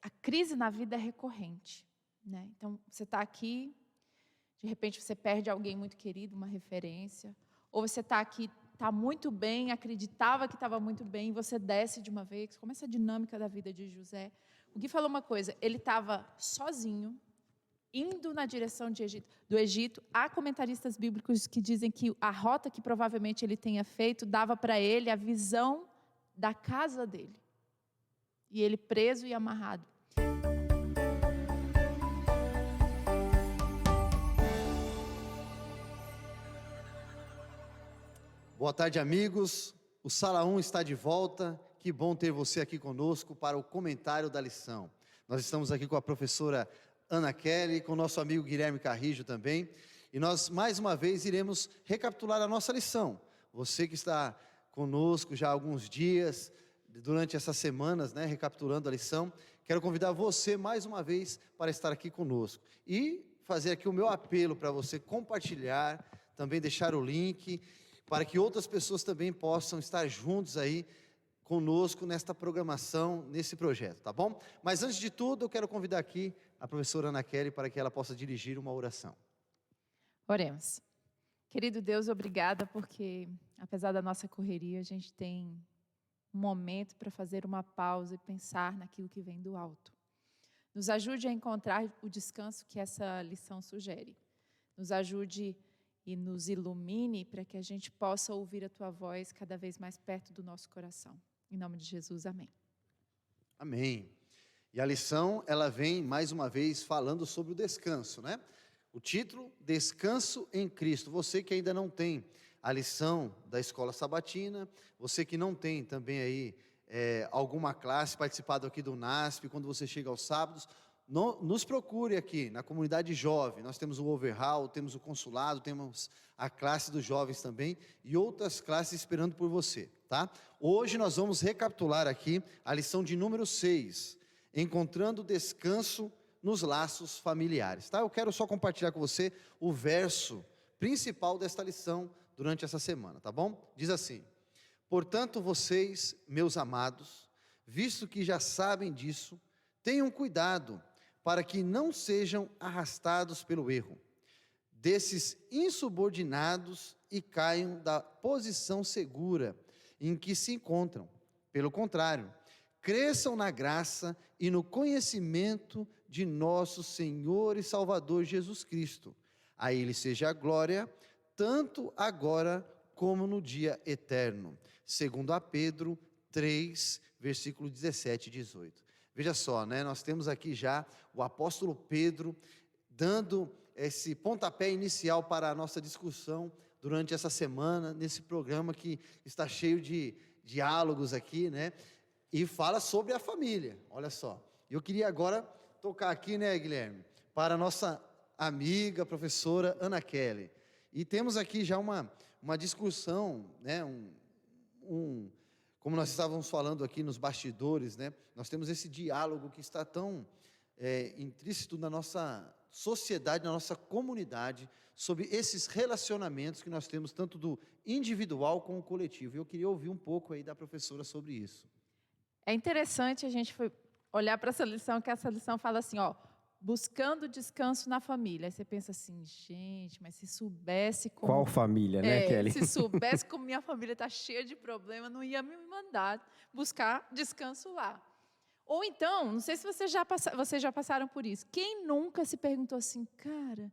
a crise na vida é recorrente, né? Então, você está aqui, de repente você perde alguém muito querido, uma referência, ou você está aqui, está muito bem, acreditava que estava muito bem, e você desce de uma vez, começa a dinâmica da vida de José. O Gui falou uma coisa, ele estava sozinho, indo na direção do Egito. Há comentaristas bíblicos que dizem que a rota que provavelmente ele tenha feito dava para ele a visão da casa dele. E ele preso e amarrado. Boa tarde, amigos. O Sala 1 está de volta. Que bom ter você aqui conosco para o comentário da lição. Nós estamos aqui com a professora Ana Kelly, com o nosso amigo Guilherme Carrijo também. E nós, mais uma vez, iremos recapitular a nossa lição. Você que está conosco já há alguns dias, durante essas semanas, né, recapitulando a lição, quero convidar você mais uma vez para estar aqui conosco. E fazer aqui o meu apelo para você compartilhar, também deixar o link, para que outras pessoas também possam estar juntos aí conosco nesta programação, nesse projeto, tá bom? Mas antes de tudo, eu quero convidar aqui a professora Ana Kelly para que ela possa dirigir uma oração. Oremos. Querido Deus, obrigada porque, apesar da nossa correria, a gente tem um momento para fazer uma pausa e pensar naquilo que vem do alto. Nos ajude a encontrar o descanso que essa lição sugere. Nos ajude e nos ilumine para que a gente possa ouvir a Tua voz cada vez mais perto do nosso coração. Em nome de Jesus, amém. Amém. E a lição, ela vem mais uma vez falando sobre o descanso, né? O título, Descanso em Cristo. Você que ainda não tem a lição da escola sabatina, você que não tem também aí alguma classe, participado aqui do NASP, quando você chega aos sábados, nos procure aqui na comunidade jovem. Nós temos o Overhaul, temos o consulado, temos a classe dos jovens também e outras classes esperando por você, tá? Hoje nós vamos recapitular aqui a lição de número 6, encontrando descanso nos laços familiares, tá? Eu quero só compartilhar com você o verso principal desta lição durante essa semana, tá bom? Diz assim: portanto, vocês, meus amados, visto que já sabem disso, tenham cuidado para que não sejam arrastados pelo erro desses insubordinados e caiam da posição segura em que se encontram. Pelo contrário, cresçam na graça e no conhecimento de nosso Senhor e Salvador Jesus Cristo. A Ele seja a glória, tanto agora como no dia eterno. Segundo a Pedro 3, versículo 17 e 18. Veja só, né? Nós temos aqui já o apóstolo Pedro dando esse pontapé inicial para a nossa discussão durante essa semana, nesse programa que está cheio de diálogos aqui, né? E fala sobre a família, olha só. Eu queria agora tocar aqui, né, Guilherme, para a nossa amiga, professora Ana Kelly. E temos aqui já uma discussão, né, como nós estávamos falando aqui nos bastidores, né, nós temos esse diálogo que está tão intrínseco na nossa sociedade, na nossa comunidade, sobre esses relacionamentos que nós temos, tanto do individual como coletivo. E eu queria ouvir um pouco aí da professora sobre isso. É interessante a gente olhar para essa lição, que essa lição fala assim, ó, buscando descanso na família. Aí você pensa assim, gente, mas se soubesse como... Qual família, né, Kelly? Se soubesse como minha família está cheia de problema, não ia me mandar buscar descanso lá. Ou então, não sei se vocês já passaram por isso, quem nunca se perguntou assim, cara,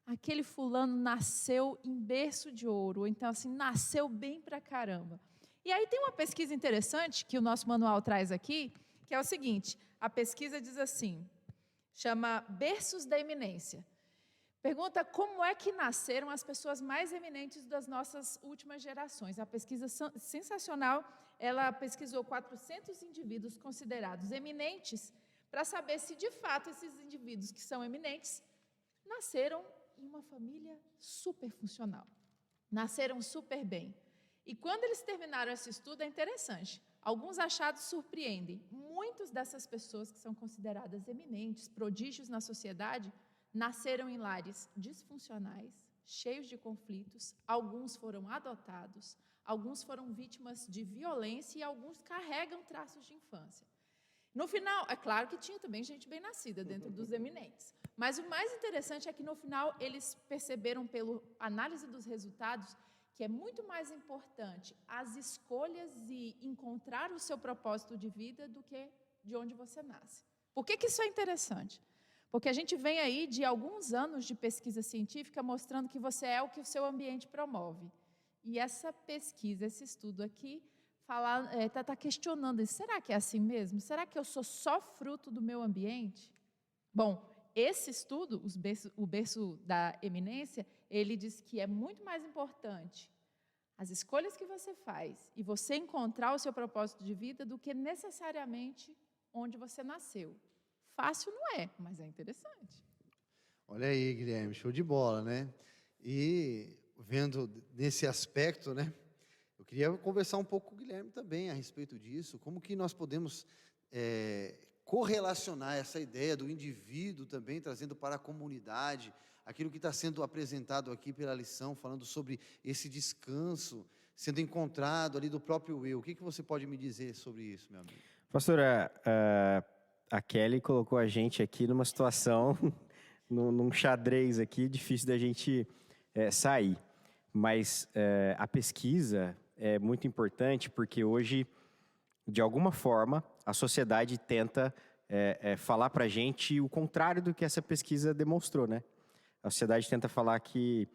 aquele fulano nasceu em berço de ouro, ou então assim, nasceu bem pra caramba. E aí tem uma pesquisa interessante que o nosso manual traz aqui, que é o seguinte, a pesquisa diz assim, chama Berços da Eminência. Pergunta como é que nasceram as pessoas mais eminentes das nossas últimas gerações. A pesquisa sensacional, ela pesquisou 400 indivíduos considerados eminentes para saber se de fato esses indivíduos que são eminentes nasceram em uma família super funcional, nasceram super bem. E quando eles terminaram esse estudo, é interessante. Alguns achados surpreendem. Muitas dessas pessoas que são consideradas eminentes, prodígios na sociedade, nasceram em lares disfuncionais, cheios de conflitos. Alguns foram adotados, alguns foram vítimas de violência e alguns carregam traços de infância. No final, é claro que tinha também gente bem nascida dentro dos eminentes. Mas o mais interessante é que no final eles perceberam, pela análise dos resultados, que é muito mais importante as escolhas e encontrar o seu propósito de vida do que de onde você nasce. Por que isso é interessante? Porque a gente vem aí de alguns anos de pesquisa científica mostrando que você é o que o seu ambiente promove. E essa pesquisa, esse estudo aqui, está questionando isso. Será que é assim mesmo? Será que eu sou só fruto do meu ambiente? Bom, esse estudo, o berço da eminência, ele diz que é muito mais importante as escolhas que você faz e você encontrar o seu propósito de vida do que necessariamente onde você nasceu. Fácil não é, mas é interessante. Olha aí, Guilherme, show de bola, né? E vendo nesse aspecto, né? Eu queria conversar um pouco com o Guilherme também a respeito disso, como que nós podemos correlacionar essa ideia do indivíduo também, trazendo para a comunidade, aquilo que está sendo apresentado aqui pela lição, falando sobre esse descanso, sendo encontrado ali do próprio eu. O que você pode me dizer sobre isso, meu amigo? Pastora, a Kelly colocou a gente aqui numa situação, num xadrez aqui, difícil da gente sair. Mas a pesquisa é muito importante porque hoje, de alguma forma, a sociedade tenta falar para a gente o contrário do que essa pesquisa demonstrou, né? A sociedade tenta falar que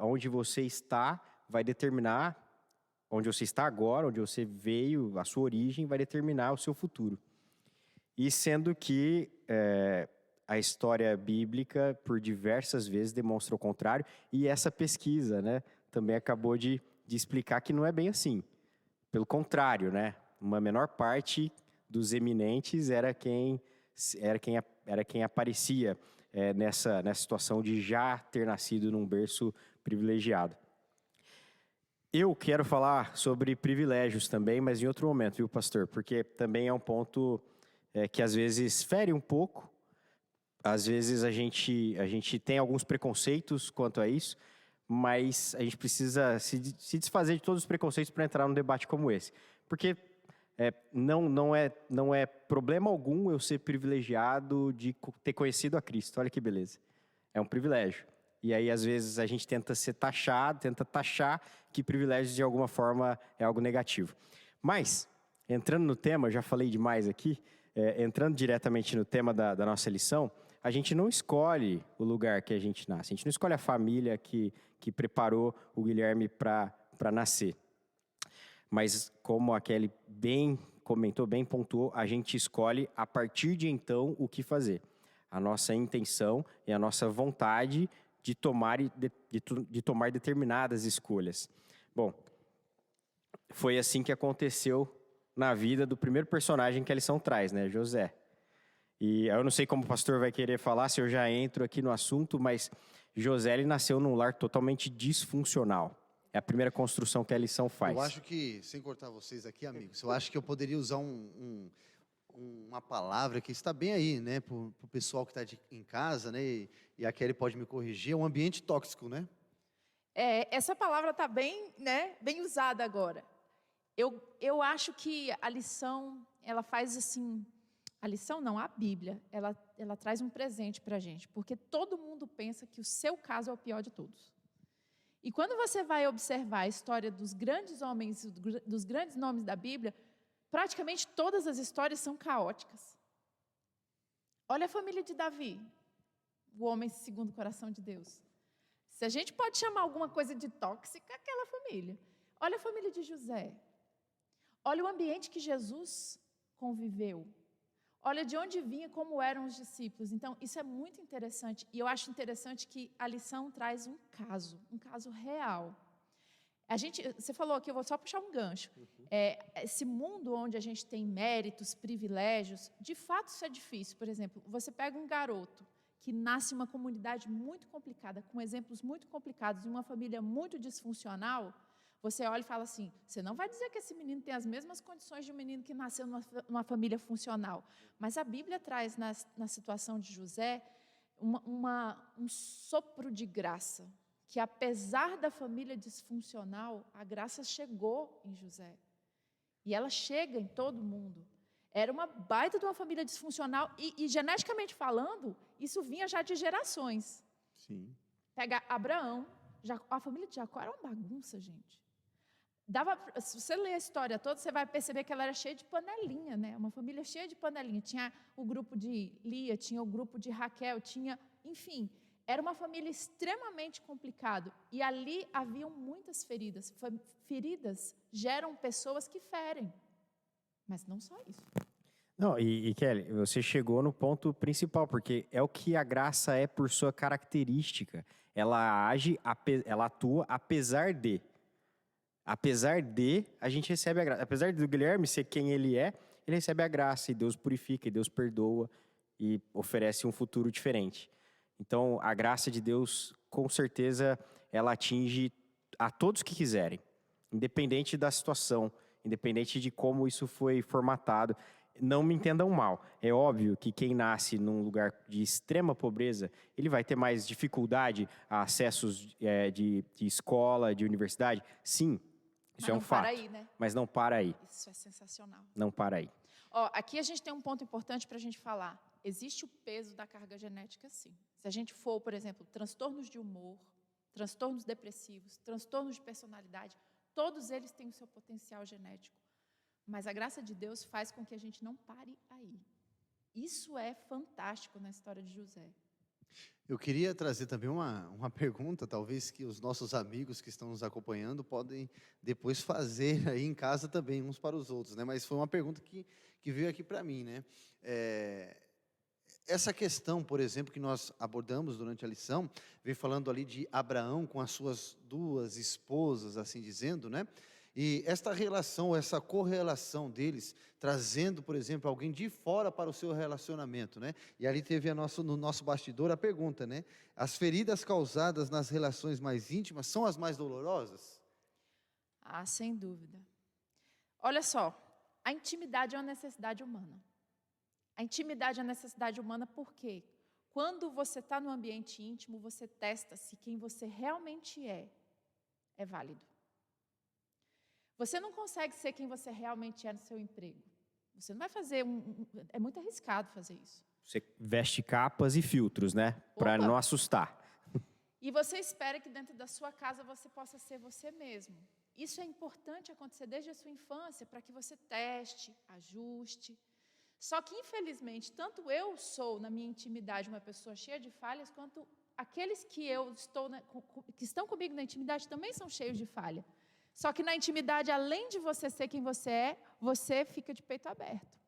onde você está vai determinar, onde você está agora, onde você veio, a sua origem vai determinar o seu futuro. E sendo que a história bíblica, por diversas vezes, demonstra o contrário, e essa pesquisa, né, também acabou de explicar que não é bem assim. Pelo contrário, né, uma menor parte dos eminentes era quem aparecia nessa situação de já ter nascido num berço privilegiado. Eu quero falar sobre privilégios também, mas em outro momento, viu, pastor? Porque também é um ponto que às vezes fere um pouco. Às vezes a gente tem alguns preconceitos quanto a isso, mas a gente precisa se desfazer de todos os preconceitos para entrar num debate como esse. Porque não é problema algum eu ser privilegiado de ter conhecido a Cristo. Olha que beleza. É um privilégio. E aí, às vezes, a gente tenta taxar que privilégio, de alguma forma, é algo negativo. Mas, entrando no tema, eu já falei demais aqui, entrando diretamente no tema da nossa lição, a gente não escolhe o lugar que a gente nasce. A gente não escolhe a família que preparou o Guilherme para nascer. Mas, como a Kelly bem comentou, bem pontuou, a gente escolhe, a partir de então, o que fazer. A nossa intenção e a nossa vontade de tomar determinadas escolhas. Bom, foi assim que aconteceu na vida do primeiro personagem que a lição traz, né? José. E eu não sei como o pastor vai querer falar, se eu já entro aqui no assunto, mas José, ele nasceu num lar totalmente disfuncional. É a primeira construção que a lição faz. Eu acho que, sem cortar vocês aqui, amigos, eu acho que eu poderia usar uma palavra que está bem aí, né, para o pessoal que está em casa, né, e a Kelly pode me corrigir, é um ambiente tóxico, né? Essa palavra está bem, né, bem usada agora. Eu acho que a lição, ela faz assim, a lição não, a Bíblia, ela traz um presente para a gente, porque todo mundo pensa que o seu caso é o pior de todos. E quando você vai observar a história dos grandes homens, dos grandes nomes da Bíblia, praticamente todas as histórias são caóticas. Olha a família de Davi, o homem segundo o coração de Deus. Se a gente pode chamar alguma coisa de tóxica, aquela família. Olha a família de José. Olha o ambiente que Jesus conviveu. Olha de onde vinha, como eram os discípulos. Então, isso é muito interessante. E eu acho interessante que a lição traz um caso real. Você falou aqui, eu vou só puxar um gancho. Esse mundo onde a gente tem méritos, privilégios, de fato isso é difícil. Por exemplo, você pega um garoto que nasce em uma comunidade muito complicada, com exemplos muito complicados, em uma família muito disfuncional, você olha e fala assim, você não vai dizer que esse menino tem as mesmas condições de um menino que nasceu numa família funcional. Mas a Bíblia traz, na situação de José, um sopro de graça, que apesar da família disfuncional, a graça chegou em José. E ela chega em todo mundo. Era uma baita de uma família disfuncional e geneticamente falando, isso vinha já de gerações. Sim. Pega Abraão, a família de Jacó era uma bagunça, gente. Se você ler a história toda, você vai perceber que ela era cheia de panelinha, né? Uma família cheia de panelinha. Tinha o grupo de Lia, tinha o grupo de Raquel, enfim, era uma família extremamente complicada. E ali haviam muitas feridas. Feridas geram pessoas que ferem. Mas não só isso. Não, e Kelly, você chegou no ponto principal, porque é o que a graça é por sua característica. Ela age, ela atua apesar de. Apesar de, a gente recebe a graça. Apesar do Guilherme ser quem ele recebe a graça e Deus purifica, e Deus perdoa e oferece um futuro diferente. Então, a graça de Deus, com certeza, ela atinge a todos que quiserem, independente da situação, independente de como isso foi formatado. Não me entendam mal. É óbvio que quem nasce num lugar de extrema pobreza, ele vai ter mais dificuldade a acessos de escola, de universidade. Sim, isso é um fato. Mas não para aí, né? Mas não para aí. Isso é sensacional. Não para aí. Ó, aqui a gente tem um ponto importante para a gente falar. Existe o peso da carga genética, sim. Se a gente for, por exemplo, transtornos de humor, transtornos depressivos, transtornos de personalidade, todos eles têm o seu potencial genético. Mas a graça de Deus faz com que a gente não pare aí. Isso é fantástico na história de José. Eu queria trazer também uma pergunta, talvez que os nossos amigos que estão nos acompanhando podem depois fazer aí em casa também, uns para os outros, né? Mas foi uma pergunta que veio aqui para mim, né? Essa questão, por exemplo, que nós abordamos durante a lição, veio falando ali de Abraão com as suas 2 esposas, assim dizendo, né? E esta relação, essa correlação deles, trazendo, por exemplo, alguém de fora para o seu relacionamento, né? E ali teve no nosso bastidor a pergunta, né? As feridas causadas nas relações mais íntimas são as mais dolorosas? Ah, sem dúvida. Olha só, a intimidade é uma necessidade humana. A intimidade é uma necessidade humana porque quando você está no ambiente íntimo, você testa se quem você realmente é válido. Você não consegue ser quem você realmente é no seu emprego. Você não vai fazer é muito arriscado fazer isso. Você veste capas e filtros, né? Para não assustar. E você espera que dentro da sua casa você possa ser você mesmo. Isso é importante acontecer desde a sua infância para que você teste, ajuste. Só que, infelizmente, tanto eu sou, na minha intimidade, uma pessoa cheia de falhas, quanto aqueles que que estão comigo na intimidade também são cheios de falha. Só que na intimidade, além de você ser quem você fica de peito aberto.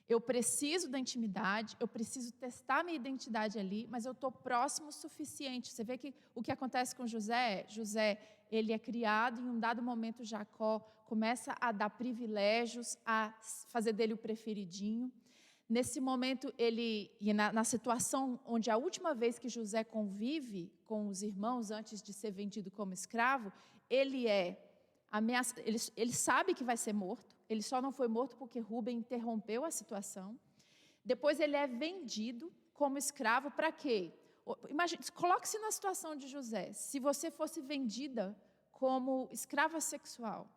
Eu preciso da intimidade, eu preciso testar minha identidade ali, mas eu estou próximo o suficiente. Você vê que o que acontece com José, ele é criado, em um dado momento Jacó começa a dar privilégios, a fazer dele o preferidinho. Nesse momento, na situação onde a última vez que José convive com os irmãos antes de ser vendido como escravo, ele é ameaçado, ele sabe que vai ser morto, ele só não foi morto porque Rúben interrompeu a situação. Depois ele é vendido como escravo para quê? Imagine, coloque-se na situação de José. Se você fosse vendida como escrava sexual,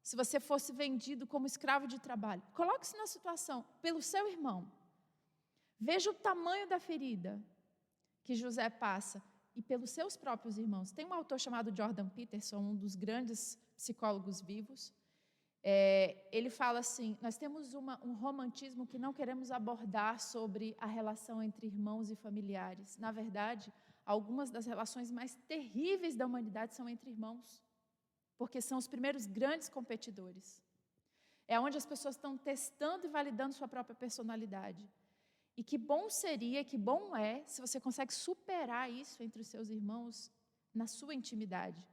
se você fosse vendido como escravo de trabalho, coloque-se na situação pelo seu irmão. Veja o tamanho da ferida que José passa e pelos seus próprios irmãos. Tem um autor chamado Jordan Peterson, um dos grandes psicólogos vivos. Ele fala assim, nós temos um romantismo que não queremos abordar sobre a relação entre irmãos e familiares. Na verdade, algumas das relações mais terríveis da humanidade são entre irmãos, porque são os primeiros grandes competidores. É onde as pessoas estão testando e validando sua própria personalidade. E que bom seria, que bom é, se você consegue superar isso entre os seus irmãos na sua intimidade.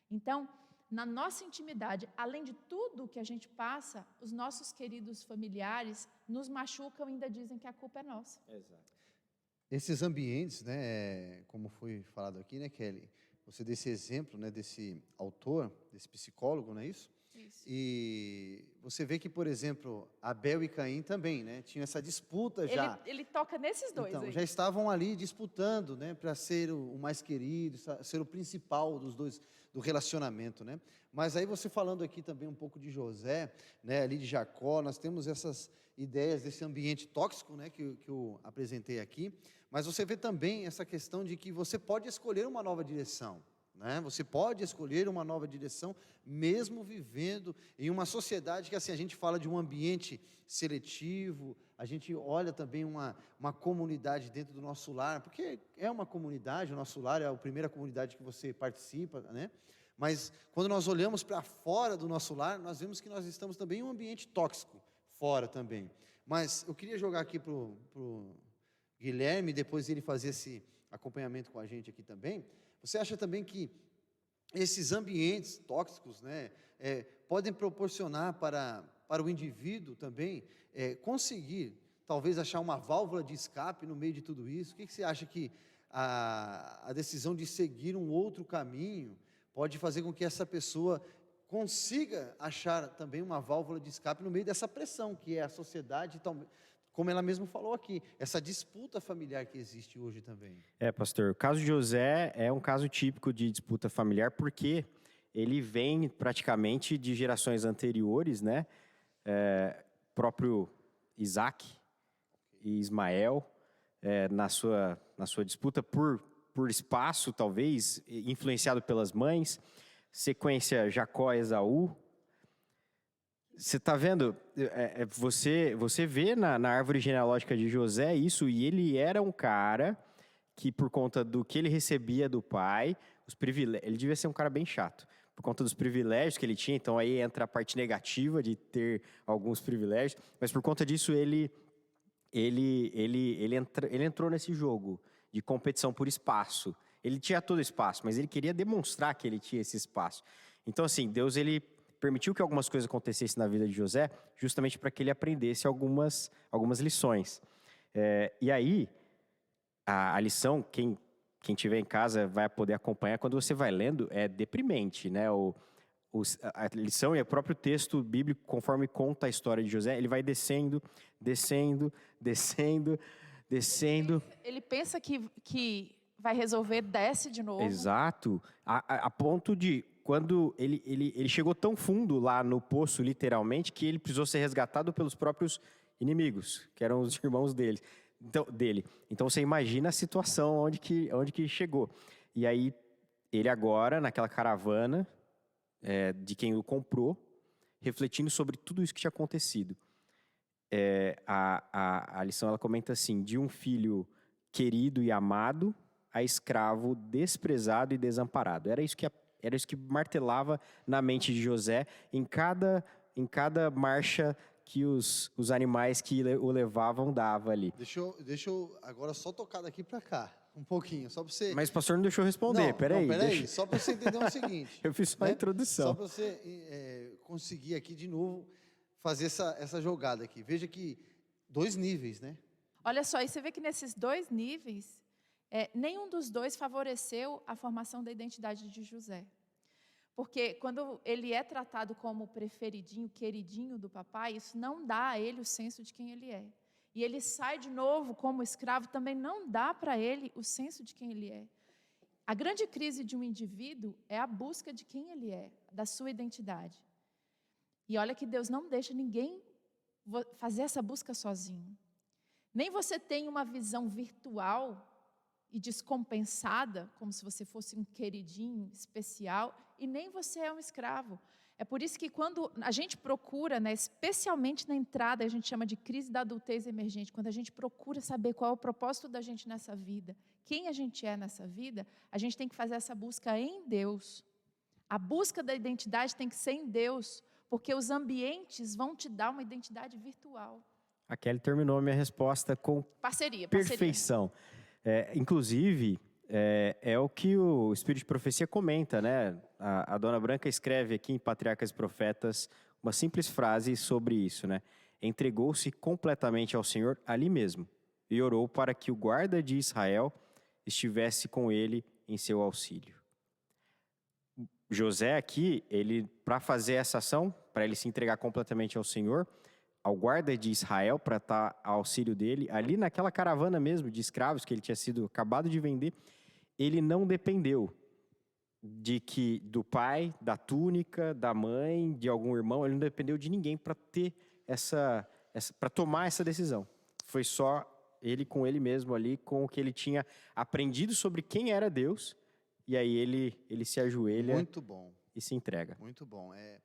Então, na nossa intimidade, além de tudo que a gente passa, os nossos queridos familiares nos machucam e ainda dizem que a culpa é nossa. Exato. Esses ambientes, né, como foi falado aqui, né, Kelly? Você desse exemplo, né, desse autor, desse psicólogo, não é isso? Isso. E você vê que, por exemplo, Abel e Caim também, né? Tinham essa disputa já. Ele toca nesses dois Então, aí. já estavam ali disputando, né, para ser o mais querido, ser o principal dos dois, do relacionamento, né? Mas aí você falando aqui também um pouco de José, né, ali de Jacó, nós temos essas ideias desse ambiente tóxico, né, que eu apresentei aqui, mas você vê também essa questão de que você pode escolher uma nova direção, né? Você pode escolher uma nova direção, mesmo vivendo em uma sociedade que, assim, a gente fala de um ambiente seletivo, a gente olha também uma comunidade dentro do nosso lar, porque é uma comunidade, o nosso lar é a primeira comunidade que você participa, né? Mas quando nós olhamos para fora do nosso lar, nós vemos que nós estamos também em um ambiente tóxico, fora também. Mas eu queria jogar aqui para o Guilherme, depois ele fazer esse acompanhamento com a gente aqui também. Você acha também que esses ambientes tóxicos, né, podem proporcionar para o indivíduo também conseguir, talvez, achar uma válvula de escape no meio de tudo isso? O que você acha que a decisão de seguir um outro caminho pode fazer com que essa pessoa consiga achar também uma válvula de escape no meio dessa pressão que é a sociedade, como ela mesma falou aqui, essa disputa familiar que existe hoje também? Pastor, o caso de José é um caso típico de disputa familiar, porque ele vem praticamente de gerações anteriores, né? Próprio Isaac e Ismael, na sua disputa por espaço, talvez, influenciado pelas mães, sequência Jacó e Esaú. Você está vendo, você vê na árvore genealógica de José isso, e ele era um cara que, por conta do que ele recebia do pai, os privilégios, ele devia ser um cara bem chato, por conta dos privilégios que ele tinha, então aí entra a parte negativa de ter alguns privilégios, mas por conta disso ele entrou nesse jogo de competição por espaço. Ele tinha todo o espaço, mas ele queria demonstrar que ele tinha esse espaço. Então, assim, Deus, ele permitiu que algumas coisas acontecessem na vida de José, justamente para que ele aprendesse algumas lições. E aí, a lição, quem tiver em casa vai poder acompanhar, quando você vai lendo, é deprimente, né? A lição e o próprio texto bíblico, conforme conta a história de José, ele vai descendo. Ele pensa que vai resolver, desce de novo. Exato. A ponto de, quando ele chegou tão fundo lá no poço, literalmente, que ele precisou ser resgatado pelos próprios inimigos, que eram os irmãos dele. Então você imagina a situação onde que chegou. E aí, ele agora, naquela caravana de quem o comprou, refletindo sobre tudo isso que tinha acontecido. A lição, ela comenta assim: de um filho querido e amado a escravo desprezado e desamparado. Era isso que martelava na mente de José em cada marcha que os animais que o levavam dava ali. Deixa eu agora só tocar daqui para cá, um pouquinho, só para você... Mas o pastor não deixou eu responder, peraí. Só para você entender o seguinte. Eu fiz só a introdução. Só para você conseguir aqui de novo fazer essa jogada aqui. Veja que 2 níveis, né? Olha só, e você vê que nesses 2 níveis, nenhum dos dois favoreceu a formação da identidade de José. Porque quando ele é tratado como preferidinho, queridinho do papai, isso não dá a ele o senso de quem ele é. E ele sai de novo como escravo, também não dá para ele o senso de quem ele é. A grande crise de um indivíduo é a busca de quem ele é, da sua identidade. E olha que Deus não deixa ninguém fazer essa busca sozinho. Nem você tem uma visão virtual e descompensada, como se você fosse um queridinho especial, e nem você é um escravo. É por isso que quando a gente procura, né, especialmente na entrada, a gente chama de crise da adultez emergente, quando a gente procura saber qual é o propósito da gente nessa vida, quem a gente é nessa vida, a gente tem que fazer essa busca em Deus. A busca da identidade tem que ser em Deus, porque os ambientes vão te dar uma identidade virtual. A Kelly terminou a minha resposta com parceria. Perfeição. Inclusive, é o que o Espírito de Profecia comenta, né? A Dona Branca escreve aqui em Patriarcas e Profetas uma simples frase sobre isso, né? Entregou-se completamente ao Senhor ali mesmo e orou para que o guarda de Israel estivesse com ele em seu auxílio. José aqui, ele para fazer essa ação, para ele se entregar completamente ao Senhor, ao guarda de Israel, para estar ao auxílio dele, ali naquela caravana mesmo de escravos que ele tinha sido acabado de vender, ele não dependeu do pai, da túnica, da mãe, de algum irmão, ele não dependeu de ninguém para ter para tomar essa decisão. Foi só ele com ele mesmo ali, com o que ele tinha aprendido sobre quem era Deus, e aí ele se ajoelha. Muito bom. E se entrega. Muito bom. É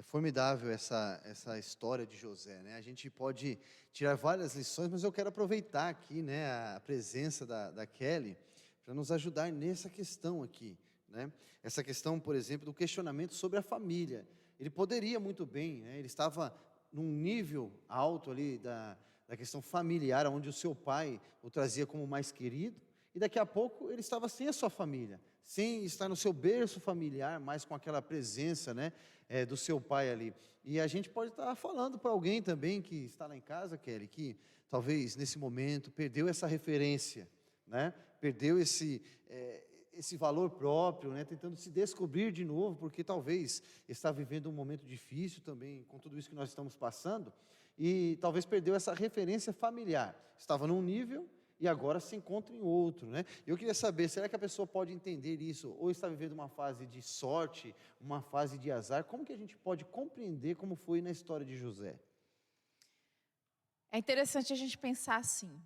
formidável essa história de José, né? A gente pode tirar várias lições, mas eu quero aproveitar aqui, né, a presença da Kelly para nos ajudar nessa questão aqui, né? Essa questão, por exemplo, do questionamento sobre a família. Ele poderia muito bem, né? Ele estava num nível alto ali da questão familiar, onde o seu pai o trazia como mais querido, e daqui a pouco ele estava sem a sua família, sem estar no seu berço familiar, mas com aquela presença, né, do seu pai ali. E a gente pode estar falando para alguém também que está lá em casa, Kelly, que talvez nesse momento perdeu essa referência, né, perdeu esse valor próprio, né, tentando se descobrir de novo, porque talvez está vivendo um momento difícil também, com tudo isso que nós estamos passando, e talvez perdeu essa referência familiar. Estava num nível e agora se encontra em outro, né? Eu queria saber, será que a pessoa pode entender isso, ou está vivendo uma fase de sorte, uma fase de azar? Como que a gente pode compreender como foi na história de José? É interessante a gente pensar assim,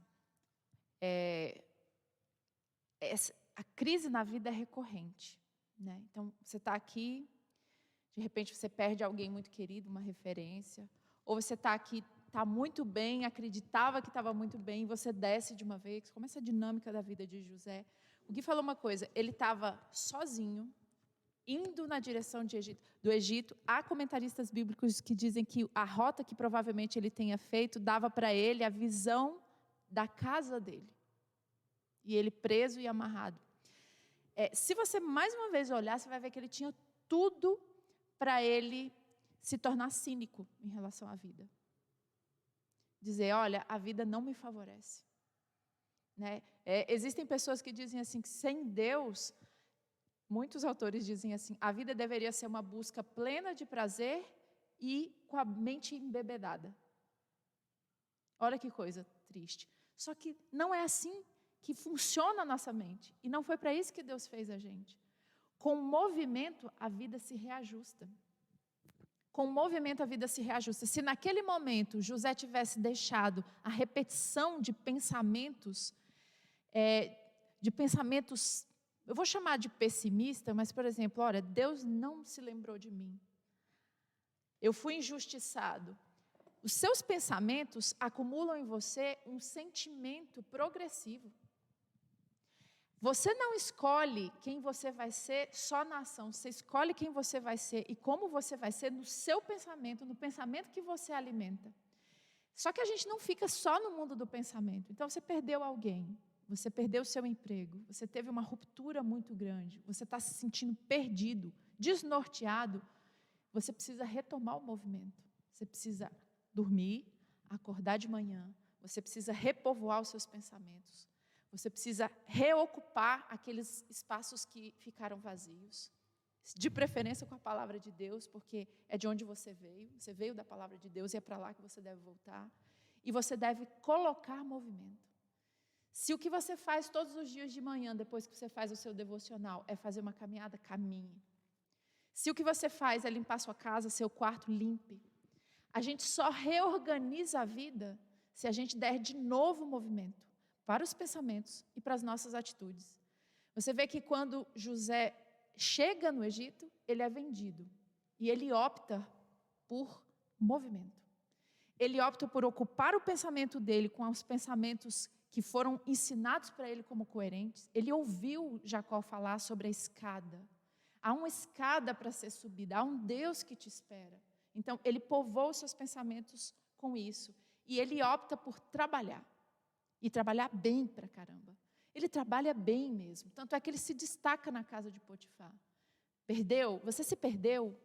a crise na vida é recorrente, né? Então, você está aqui, de repente você perde alguém muito querido, uma referência, ou você está aqui, está muito bem, acreditava que estava muito bem, e você desce de uma vez. Como essa dinâmica da vida de José. O Gui falou uma coisa, ele estava sozinho, indo na direção do Egito. Há comentaristas bíblicos que dizem que a rota que provavelmente ele tenha feito dava para ele a visão da casa dele. E ele preso e amarrado. Se você mais uma vez olhar, você vai ver que ele tinha tudo para ele se tornar cínico em relação à vida. Dizer, olha, a vida não me favorece. Né? Existem pessoas que dizem assim, que sem Deus, muitos autores dizem assim, a vida deveria ser uma busca plena de prazer e com a mente embebedada. Olha que coisa triste. Só que não é assim que funciona a nossa mente. E não foi para isso que Deus fez a gente. Com o movimento, a vida se reajusta. Com o movimento, a vida se reajusta. Se naquele momento José tivesse deixado a repetição de pensamentos, eu vou chamar de pessimista, mas, por exemplo, olha, Deus não se lembrou de mim. Eu fui injustiçado. Os seus pensamentos acumulam em você um sentimento progressivo. Você não escolhe quem você vai ser só na ação, você escolhe quem você vai ser e como você vai ser no seu pensamento, no pensamento que você alimenta. Só que a gente não fica só no mundo do pensamento. Então você perdeu alguém, você perdeu o seu emprego, você teve uma ruptura muito grande, você está se sentindo perdido, desnorteado, você precisa retomar o movimento, você precisa dormir, acordar de manhã, você precisa repovoar os seus pensamentos. Você precisa reocupar aqueles espaços que ficaram vazios. De preferência com a palavra de Deus, porque é de onde você veio da palavra de Deus e é para lá que você deve voltar. E você deve colocar movimento. Se o que você faz todos os dias de manhã, depois que você faz o seu devocional, é fazer uma caminhada, caminhe. Se o que você faz é limpar sua casa, seu quarto, limpe. A gente só reorganiza a vida se a gente der de novo movimento para os pensamentos e para as nossas atitudes. Você vê que quando José chega no Egito, ele é vendido. E ele opta por movimento. Ele opta por ocupar o pensamento dele com os pensamentos que foram ensinados para ele como coerentes. Ele ouviu Jacó falar sobre a escada. Há uma escada para ser subida, há um Deus que te espera. Então, ele povoa os seus pensamentos com isso. E ele opta por trabalhar. E trabalhar bem pra caramba. Ele trabalha bem mesmo. Tanto é que ele se destaca na casa de Potifar. Perdeu? Você se perdeu?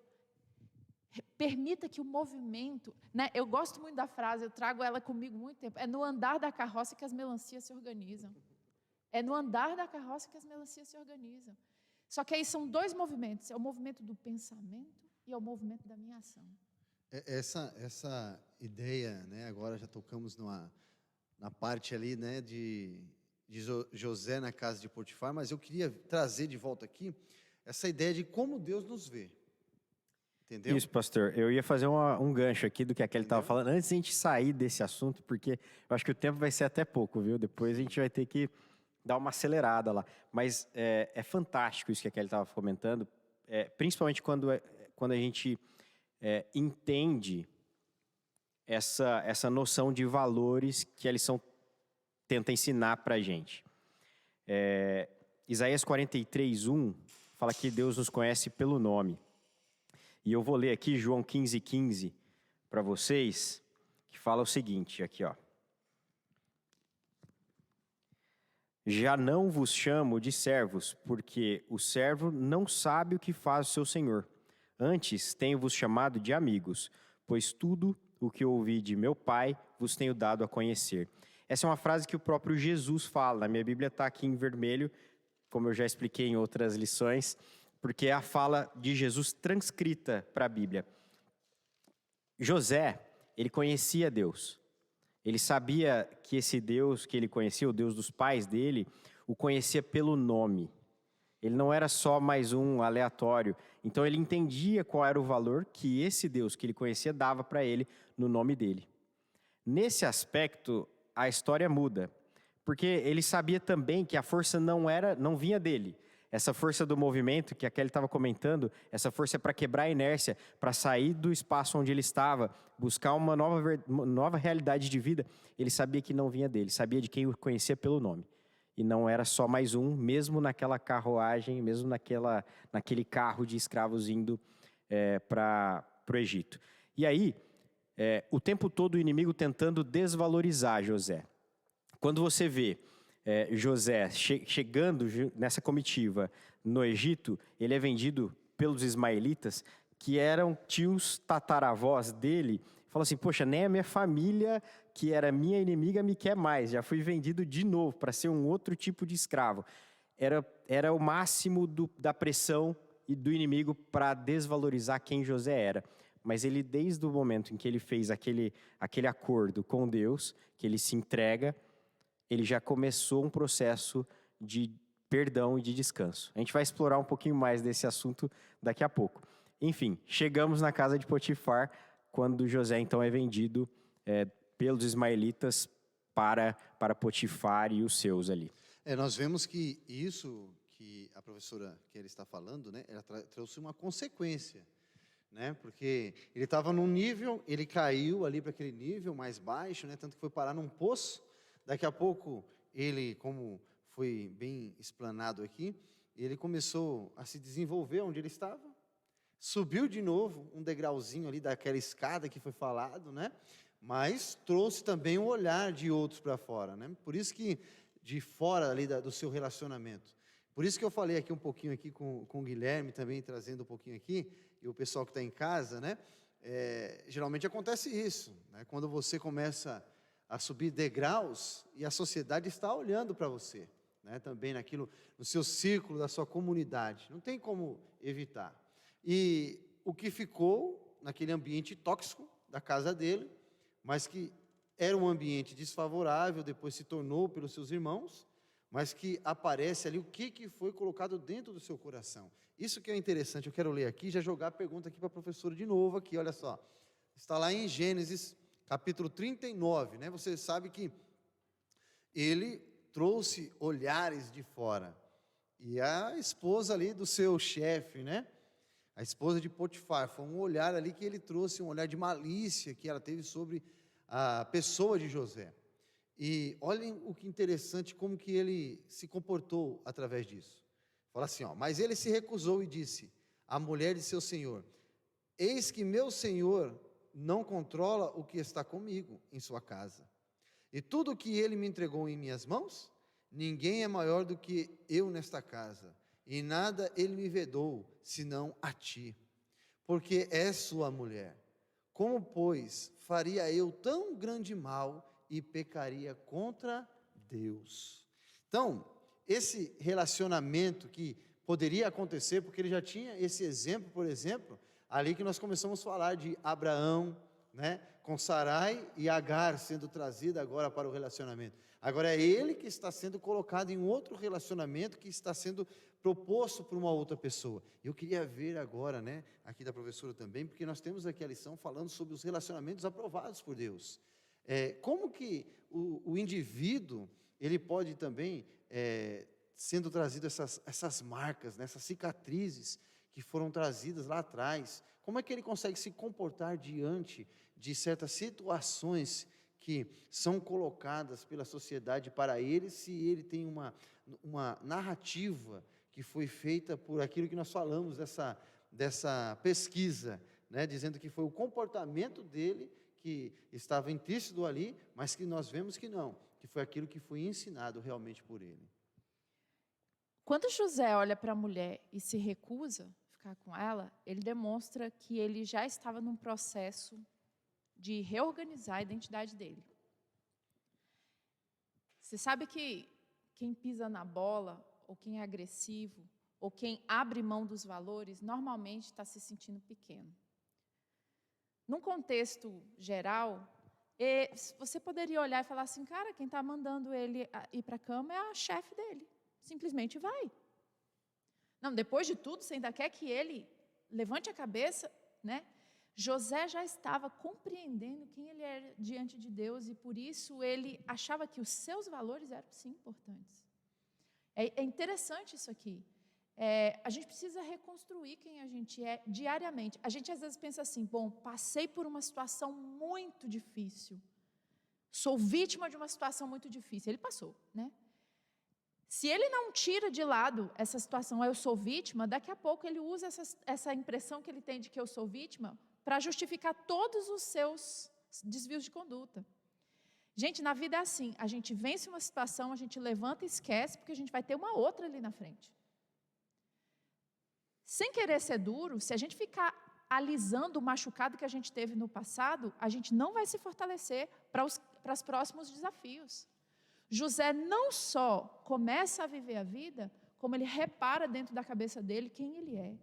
Permita que o movimento... Né? Eu gosto muito da frase, eu trago ela comigo há muito tempo. É no andar da carroça que as melancias se organizam. É no andar da carroça que as melancias se organizam. Só que aí são dois movimentos, é o movimento do pensamento e é o movimento da minha ação. Essa ideia, né, agora já tocamos na parte ali, né, de José na casa de Potifar, mas eu queria trazer de volta aqui essa ideia de como Deus nos vê. Entendeu? Isso, pastor. Eu ia fazer um gancho aqui do que a Kelly estava Entendeu? falando, antes de a gente sair desse assunto, porque eu acho que o tempo vai ser até pouco, viu? Depois a gente vai ter que dar uma acelerada lá. Mas é fantástico isso que a Kelly estava comentando, principalmente quando a gente entende essa noção de valores que a lição tenta ensinar para a gente. Isaías 43:1 fala que Deus nos conhece pelo nome. E eu vou ler aqui João 15:15 para vocês, que fala o seguinte, aqui ó. Já não vos chamo de servos, porque o servo não sabe o que faz o seu senhor. Antes tenho-vos chamado de amigos, pois tudo o que ouvi de meu Pai vos tenho dado a conhecer. Essa é uma frase que o próprio Jesus fala. Na minha Bíblia está aqui em vermelho, como eu já expliquei em outras lições, porque é a fala de Jesus transcrita para a Bíblia. José, ele conhecia Deus. Ele sabia que esse Deus que ele conhecia, o Deus dos pais dele, o conhecia pelo nome. Ele não era só mais um aleatório. Então ele entendia qual era o valor que esse Deus que ele conhecia dava para ele no nome dele. Nesse aspecto, a história muda, porque ele sabia também que a força não vinha dele. Essa força do movimento que a Kelly estava comentando, essa força é para quebrar a inércia, para sair do espaço onde ele estava, buscar uma nova realidade de vida. Ele sabia que não vinha dele, sabia de quem o conhecia pelo nome. E não era só mais um, mesmo naquela carruagem, mesmo naquele carro de escravos indo para o Egito. E aí, o tempo todo o inimigo tentando desvalorizar José. Quando você vê José chegando nessa comitiva no Egito, ele é vendido pelos ismaelitas, que eram tios tataravós dele. Fala assim, poxa, nem a minha família, que era minha inimiga, me quer mais. Já fui vendido de novo para ser um outro tipo de escravo. Era o máximo da pressão e do inimigo para desvalorizar quem José era. Mas ele, desde o momento em que ele fez aquele acordo com Deus, que ele se entrega, ele já começou um processo de perdão e de descanso. A gente vai explorar um pouquinho mais desse assunto daqui a pouco. Enfim, chegamos na casa de Potifar, quando José então é vendido pelos ismaelitas para Potifar e os seus ali. Nós vemos que isso que a professora Kelly está falando, né, ela trouxe uma consequência, né, porque ele estava num nível, ele caiu ali para aquele nível mais baixo, né, tanto que foi parar num poço. Daqui a pouco ele, como foi bem explanado aqui, ele começou a se desenvolver onde ele estava, subiu de novo um degrauzinho ali daquela escada que foi falado, né? Mas trouxe também um olhar de outros para fora, né? Por isso que de fora ali do seu relacionamento. Por isso que eu falei aqui um pouquinho aqui com o Guilherme também, trazendo um pouquinho aqui, e o pessoal que está em casa, né? Geralmente acontece isso, né? Quando você começa a subir degraus e a sociedade está olhando para você, né? Também no seu círculo, da sua comunidade. Não tem como evitar. E o que ficou naquele ambiente tóxico da casa dele, mas que era um ambiente desfavorável, depois se tornou pelos seus irmãos, mas que aparece ali o que foi colocado dentro do seu coração. Isso que é interessante, eu quero ler aqui, já jogar a pergunta aqui para a professora de novo aqui, olha só. Está lá em Gênesis, capítulo 39, né? Você sabe que ele trouxe olhares de fora. E a esposa ali do seu chefe, né? A esposa de Potifar, foi um olhar ali que ele trouxe, um olhar de malícia que ela teve sobre a pessoa de José. E olhem o que interessante, como que ele se comportou através disso. Fala assim, mas ele se recusou e disse à mulher de seu senhor, eis que meu senhor não controla o que está comigo em sua casa. E tudo o que ele me entregou em minhas mãos, ninguém é maior do que eu nesta casa. E nada ele me vedou, senão a ti, porque és sua mulher. Como, pois, faria eu tão grande mal e pecaria contra Deus? Então, esse relacionamento que poderia acontecer, porque ele já tinha esse exemplo, por exemplo, ali que nós começamos a falar de Abraão, né, com Sarai e Agar sendo trazida agora para o relacionamento. Agora é ele que está sendo colocado em um outro relacionamento que está sendo proposto por uma outra pessoa. Eu queria ver agora, né, aqui da professora também, porque nós temos aqui a lição falando sobre os relacionamentos aprovados por Deus. Como que o indivíduo, ele pode também, sendo trazido essas marcas, né, essas cicatrizes que foram trazidas lá atrás, como é que ele consegue se comportar diante de certas situações que são colocadas pela sociedade para ele, se ele tem uma narrativa que foi feita por aquilo que nós falamos dessa pesquisa, né, dizendo que foi o comportamento dele que estava intrínseco ali, mas que nós vemos que não, que foi aquilo que foi ensinado realmente por ele. Quando José olha para a mulher e se recusa a ficar com ela, ele demonstra que ele já estava num processo de reorganizar a identidade dele. Você sabe que quem pisa na bola, ou quem é agressivo, ou quem abre mão dos valores, normalmente está se sentindo pequeno. Num contexto geral, você poderia olhar e falar assim, cara, quem está mandando ele ir para a cama é a chefe dele. Simplesmente vai. Não, depois de tudo, você ainda quer que ele levante a cabeça, né? José já estava compreendendo quem ele era diante de Deus e por isso ele achava que os seus valores eram sim importantes. É interessante isso aqui. A gente precisa reconstruir quem a gente é diariamente. A gente às vezes pensa assim, bom, passei por uma situação muito difícil, sou vítima de uma situação muito difícil. Ele passou, né? Se ele não tira de lado essa situação, eu sou vítima, daqui a pouco ele usa essa impressão que ele tem de que eu sou vítima para justificar todos os seus desvios de conduta. Gente, na vida é assim, a gente vence uma situação, a gente levanta e esquece, porque a gente vai ter uma outra ali na frente. Sem querer ser duro, se a gente ficar alisando o machucado que a gente teve no passado, a gente não vai se fortalecer para os próximos desafios. José não só começa a viver a vida, como ele repara dentro da cabeça dele quem ele é.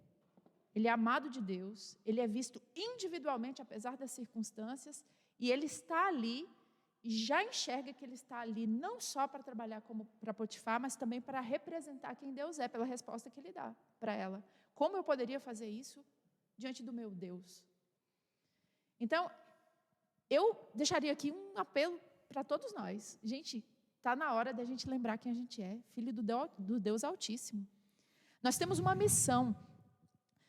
Ele é amado de Deus, ele é visto individualmente, apesar das circunstâncias, e ele está ali, e já enxerga que ele está ali não só para trabalhar como para Potifar, mas também para representar quem Deus é, pela resposta que ele dá para ela. Como eu poderia fazer isso diante do meu Deus? Então, eu deixaria aqui um apelo para todos nós. Gente, está na hora da gente lembrar quem a gente é, filho do Deus Altíssimo. Nós temos uma missão.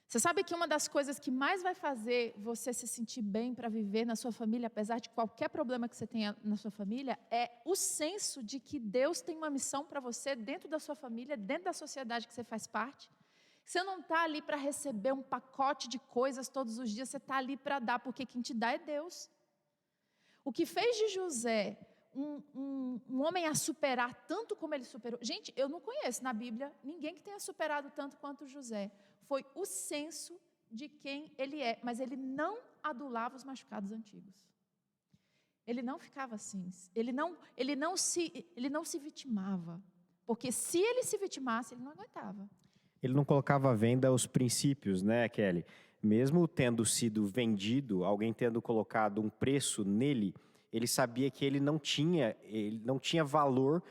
Você sabe que uma das coisas que mais vai fazer você se sentir bem para viver na sua família, apesar de qualquer problema que você tenha na sua família, é o senso de que Deus tem uma missão para você dentro da sua família, dentro da sociedade que você faz parte. Você não está ali para receber um pacote de coisas todos os dias, você está ali para dar, porque quem te dá é Deus. O que fez de José um homem a superar tanto como ele superou. Gente, eu não conheço na Bíblia ninguém que tenha superado tanto quanto José. Foi o senso de quem ele é, mas ele não adulava os machucados antigos. Ele não ficava assim, ele não se vitimava, porque se ele se vitimasse, ele não aguentava. Ele não colocava à venda os princípios, né, Kelly? Mesmo tendo sido vendido, alguém tendo colocado um preço nele, ele sabia que ele não tinha valor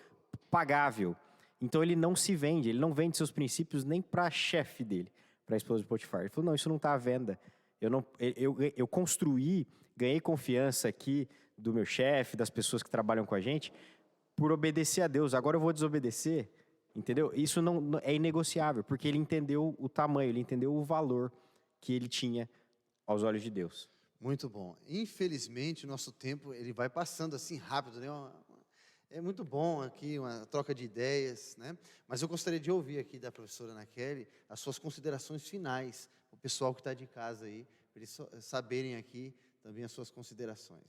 pagável. Então ele não se vende, ele não vende seus princípios nem para a chefe dele, para a esposa de Potifar. Ele falou, não, isso não está à venda. Eu construí, ganhei confiança aqui do meu chefe, das pessoas que trabalham com a gente, por obedecer a Deus. Agora eu vou desobedecer, entendeu? Isso não é inegociável, porque ele entendeu o tamanho, ele entendeu o valor que ele tinha aos olhos de Deus. Muito bom. Infelizmente, o nosso tempo ele vai passando assim rápido, né? É muito bom aqui uma troca de ideias, né? Mas eu gostaria de ouvir aqui da professora Ana Kelly as suas considerações finais, o pessoal que está de casa aí, para eles saberem aqui também as suas considerações.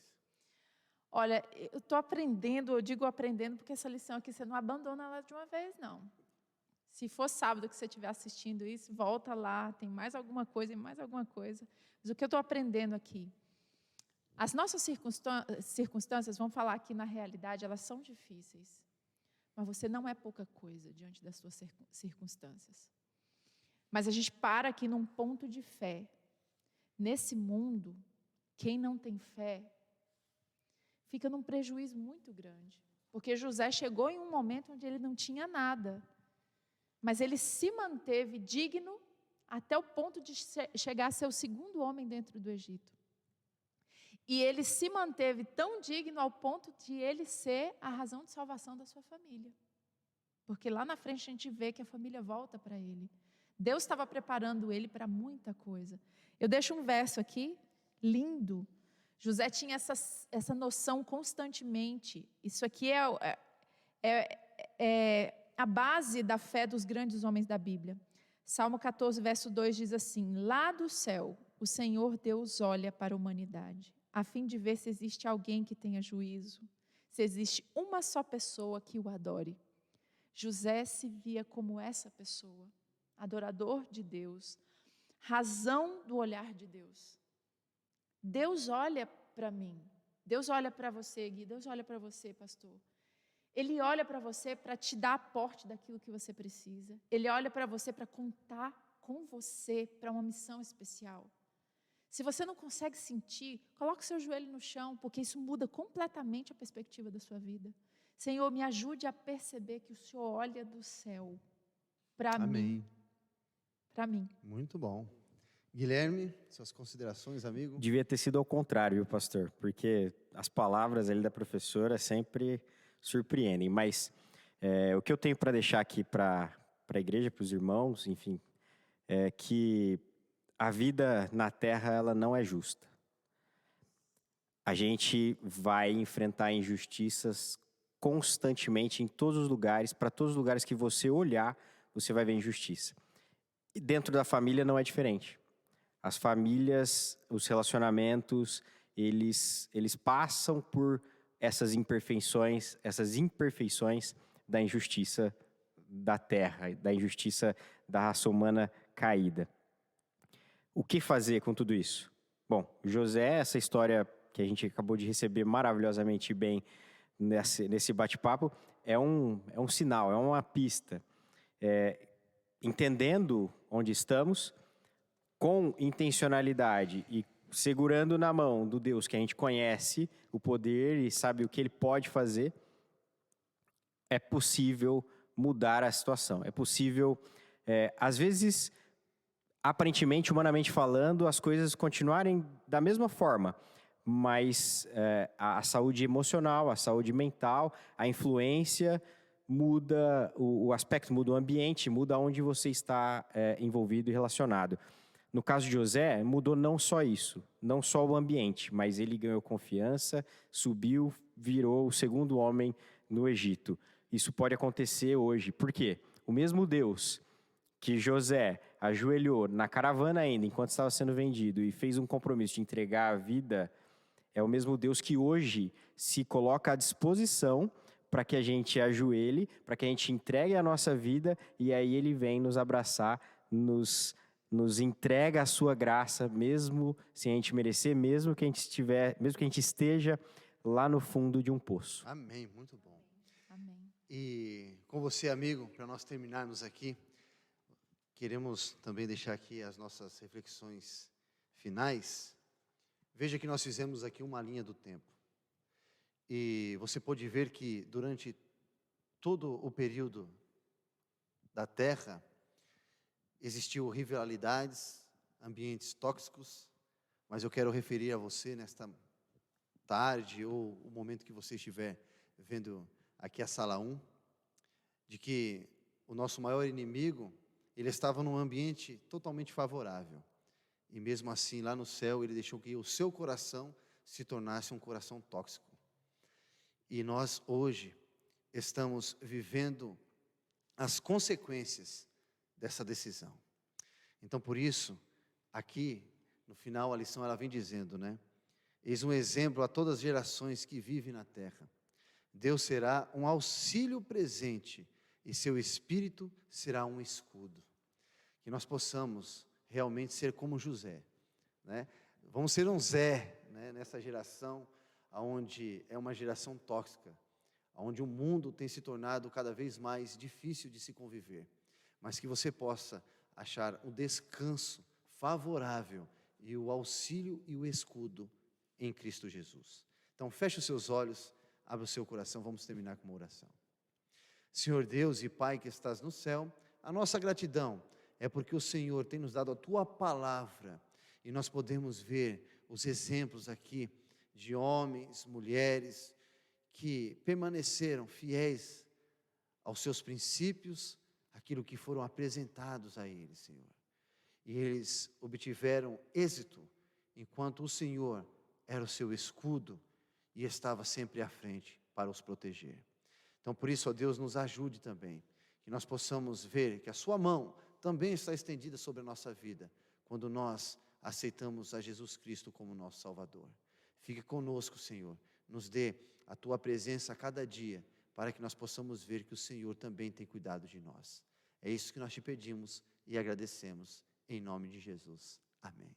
Olha, eu estou aprendendo, eu digo aprendendo porque essa lição aqui você não abandona ela de uma vez, não. Se for sábado que você estiver assistindo isso, volta lá, tem mais alguma coisa e mais alguma coisa. Mas o que eu estou aprendendo aqui? As nossas circunstâncias, vamos falar aqui na realidade, elas são difíceis. Mas você não é pouca coisa diante das suas circunstâncias. Mas a gente para aqui num ponto de fé. Nesse mundo, quem não tem fé fica num prejuízo muito grande. Porque José chegou em um momento onde ele não tinha nada. Mas ele se manteve digno até o ponto de chegar a ser o segundo homem dentro do Egito. E ele se manteve tão digno ao ponto de ele ser a razão de salvação da sua família. Porque lá na frente a gente vê que a família volta para ele. Deus estava preparando ele para muita coisa. Eu deixo um verso aqui, lindo. José tinha essa noção constantemente. Isso aqui é a base da fé dos grandes homens da Bíblia. Salmo 14, verso 2 diz assim: lá do céu, o Senhor Deus olha para a humanidade, a fim de ver se existe alguém que tenha juízo, se existe uma só pessoa que o adore. José se via como essa pessoa, adorador de Deus, razão do olhar de Deus. Deus olha para mim, Deus olha para você, Gui, Deus olha para você, pastor. Ele olha para você para te dar aporte daquilo que você precisa. Ele olha para você para contar com você para uma missão especial. Se você não consegue sentir, coloque seu joelho no chão, porque isso muda completamente a perspectiva da sua vida. Senhor, me ajude a perceber que o Senhor olha do céu para mim. Para mim. Muito bom. Guilherme, suas considerações, amigo? Devia ter sido ao contrário, viu, pastor? Porque as palavras ali da professora sempre surpreendem. Mas o que eu tenho para deixar aqui para a igreja, para os irmãos, enfim, é que a vida na Terra ela não é justa. A gente vai enfrentar injustiças constantemente em todos os lugares. Para todos os lugares que você olhar, você vai ver injustiça. E dentro da família não é diferente. As famílias, os relacionamentos, eles passam por essas imperfeições da injustiça da terra, da injustiça da raça humana caída. O que fazer com tudo isso? Bom, José, essa história que a gente acabou de receber maravilhosamente bem nesse bate-papo, é um sinal, é uma pista. Entendendo onde estamos, com intencionalidade e segurando na mão do Deus que a gente conhece, o poder e sabe o que Ele pode fazer, é possível mudar a situação. É possível, às vezes, aparentemente, humanamente falando, as coisas continuarem da mesma forma, mas a saúde emocional, a saúde mental, a influência muda, o aspecto muda, o ambiente muda onde você está envolvido e relacionado. No caso de José, mudou não só isso, não só o ambiente, mas ele ganhou confiança, subiu, virou o segundo homem no Egito. Isso pode acontecer hoje. Por quê? O mesmo Deus que José ajoelhou na caravana ainda, enquanto estava sendo vendido, e fez um compromisso de entregar a vida, é o mesmo Deus que hoje se coloca à disposição para que a gente ajoelhe, para que a gente entregue a nossa vida, e aí Ele vem nos abraçar, nos entrega a sua graça, mesmo sem a gente merecer, mesmo que a gente esteja lá no fundo de um poço. Amém, muito bom. Amém. E com você, amigo, para nós terminarmos aqui, queremos também deixar aqui as nossas reflexões finais. Veja que nós fizemos aqui uma linha do tempo. E você pode ver que durante todo o período da Terra, existiu rivalidades, ambientes tóxicos, mas eu quero referir a você nesta tarde ou o momento que você estiver vendo aqui a sala 1, de que o nosso maior inimigo, ele estava num ambiente totalmente favorável. E mesmo assim, lá no céu, ele deixou que o seu coração se tornasse um coração tóxico. E nós hoje estamos vivendo as consequências dessa decisão. Então, por isso, aqui, no final, a lição ela vem dizendo, né? Eis um exemplo a todas as gerações que vivem na terra. Deus será um auxílio presente e seu Espírito será um escudo. Que nós possamos realmente ser como José, né? Vamos ser um Zé, né? Nessa geração, onde é uma geração tóxica, onde o mundo tem se tornado cada vez mais difícil de se conviver. Mas que você possa achar o descanso favorável e o auxílio e o escudo em Cristo Jesus. Então, feche os seus olhos, abra o seu coração, vamos terminar com uma oração. Senhor Deus e Pai que estás no céu, a nossa gratidão é porque o Senhor tem nos dado a Tua palavra e nós podemos ver os exemplos aqui de homens, mulheres que permaneceram fiéis aos seus princípios, aquilo que foram apresentados a eles, Senhor. E eles obtiveram êxito enquanto o Senhor era o seu escudo e estava sempre à frente para os proteger. Então, por isso, ó Deus, nos ajude também, que nós possamos ver que a Sua mão também está estendida sobre a nossa vida, quando nós aceitamos a Jesus Cristo como nosso Salvador. Fique conosco, Senhor, nos dê a Tua presença a cada dia, para que nós possamos ver que o Senhor também tem cuidado de nós. É isso que nós te pedimos e agradecemos, em nome de Jesus. Amém.